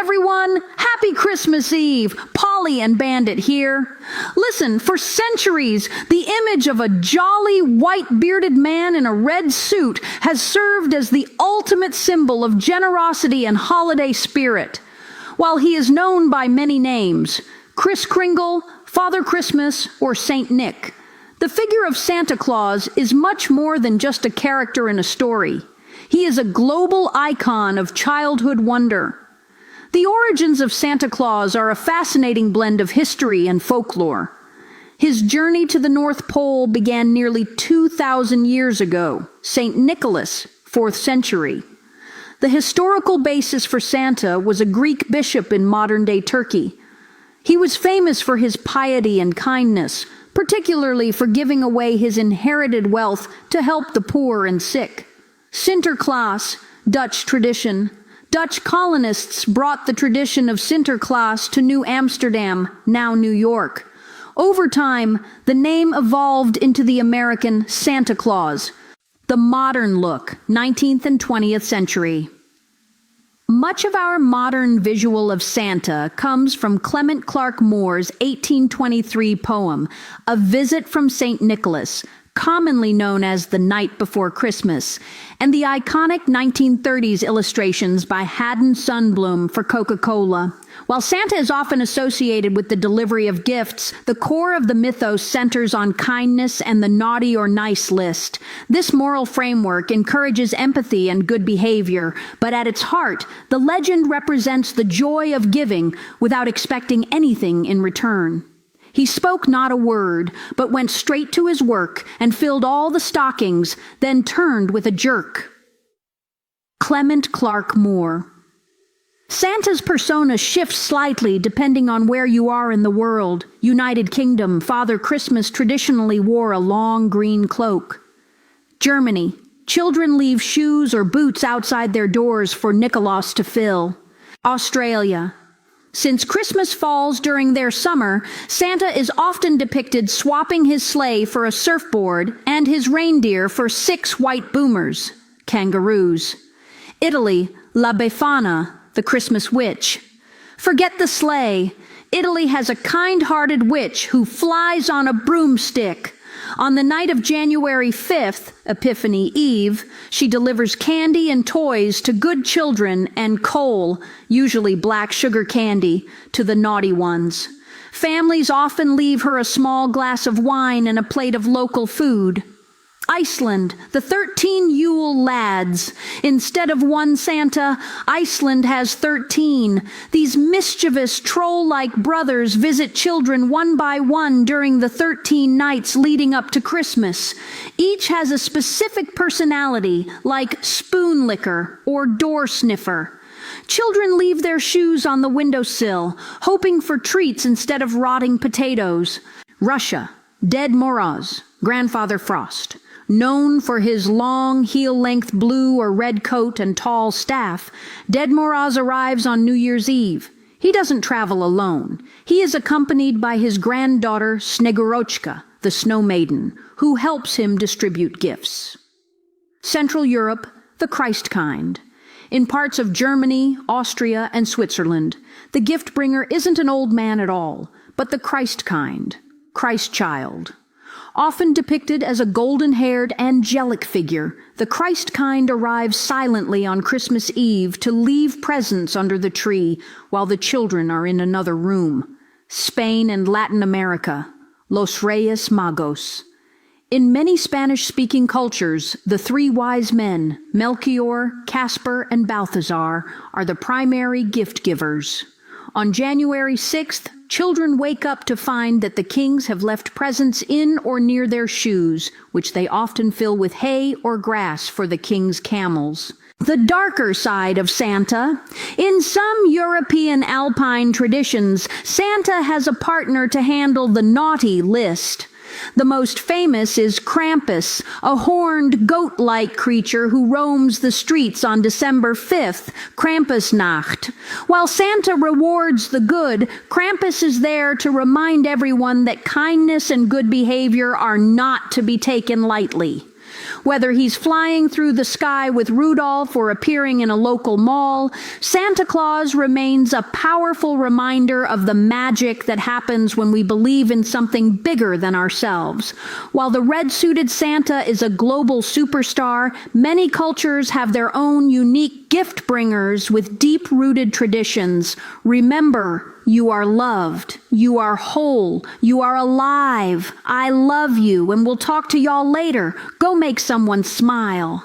everyone! Happy Christmas Eve! Polly and Bandit here. Listen, for centuries, the image of a jolly, white-bearded man in a red suit has served as the ultimate symbol of generosity and holiday spirit. While he is known by many names, Kris Kringle, Father Christmas, or Saint Nick, the figure of Santa Claus is much more than just a character in a story. He is a global icon of childhood wonder. The origins of Santa Claus are a fascinating blend of history and folklore. His journey to the North Pole began nearly 2,000 years ago, St. Nicholas, 4th century. The historical basis for Santa was a Greek bishop in modern-day Turkey. He was famous for his piety and kindness, particularly for giving away his inherited wealth to help the poor and sick. Sinterklaas, Dutch tradition. Dutch colonists brought the tradition of Sinterklaas to New Amsterdam, now New York. Over time, the name evolved into the American Santa Claus, the modern look, 19th and 20th century. Much of our modern visual of Santa comes from Clement Clarke Moore's 1823 poem, A Visit from St. Nicholas, commonly known as The Night Before Christmas, and the iconic 1930s illustrations by Haddon Sundblom for Coca-Cola. While Santa is often associated with the delivery of gifts, the core of the mythos centers on kindness and the naughty or nice list. This moral framework encourages empathy and good behavior, but at its heart, the legend represents the joy of giving without expecting anything in return. He spoke not a word, but went straight to his work and filled all the stockings, then turned with a jerk. Clement Clarke Moore. Santa's persona shifts slightly depending on where you are in the world. United Kingdom, Father Christmas traditionally wore a long green cloak. Germany, children leave shoes or boots outside their doors for Nikolaus to fill. Australia, since Christmas falls during their summer, Santa is often depicted swapping his sleigh for a surfboard and his reindeer for 6 white boomers, kangaroos. Italy, La Befana, the Christmas witch. Forget the sleigh. Italy has a kind-hearted witch who flies on a broomstick. On the night of January 5th, Epiphany Eve, she delivers candy and toys to good children and coal, usually black sugar candy, to the naughty ones. Families often leave her a small glass of wine and a plate of local food. Iceland, the 13 Yule lads. Instead of one Santa, Iceland has 13. These mischievous, troll-like brothers visit children one by one during the 13 nights leading up to Christmas. Each has a specific personality, like spoon licker or door sniffer. Children leave their shoes on the windowsill, hoping for treats instead of rotting potatoes. Russia, Ded Moroz, Grandfather Frost. Known for his long, heel-length blue or red coat and tall staff, Ded Moroz arrives on New Year's Eve. He doesn't travel alone. He is accompanied by his granddaughter Snegorochka, the Snow Maiden, who helps him distribute gifts. Central Europe, the Christ kind. In parts of Germany, Austria, and Switzerland, the gift-bringer isn't an old man at all, but the Christ kind, Christ child. Often depicted as a golden-haired, angelic figure, the Christ kind arrives silently on Christmas Eve to leave presents under the tree while the children are in another room. Spain and Latin America, Los Reyes Magos. In many Spanish-speaking cultures, the 3 wise men, Melchior, Caspar, and Balthazar, are the primary gift givers. On January 6th, children wake up to find that the kings have left presents in or near their shoes, which they often fill with hay or grass for the king's camels. The darker side of Santa. In some European alpine traditions, Santa has a partner to handle the naughty list. The most famous is Krampus, a horned goat-like creature who roams the streets on December 5th, Krampusnacht. While Santa rewards the good, Krampus is there to remind everyone that kindness and good behavior are not to be taken lightly. Whether he's flying through the sky with Rudolph or appearing in a local mall, Santa Claus remains a powerful reminder of the magic that happens when we believe in something bigger than ourselves. While the red-suited Santa is a global superstar, many cultures have their own unique gift bringers with deep-rooted traditions. Remember, you are loved. You are whole. You are alive. I love you, and we'll talk to y'all later. Go make someone smile.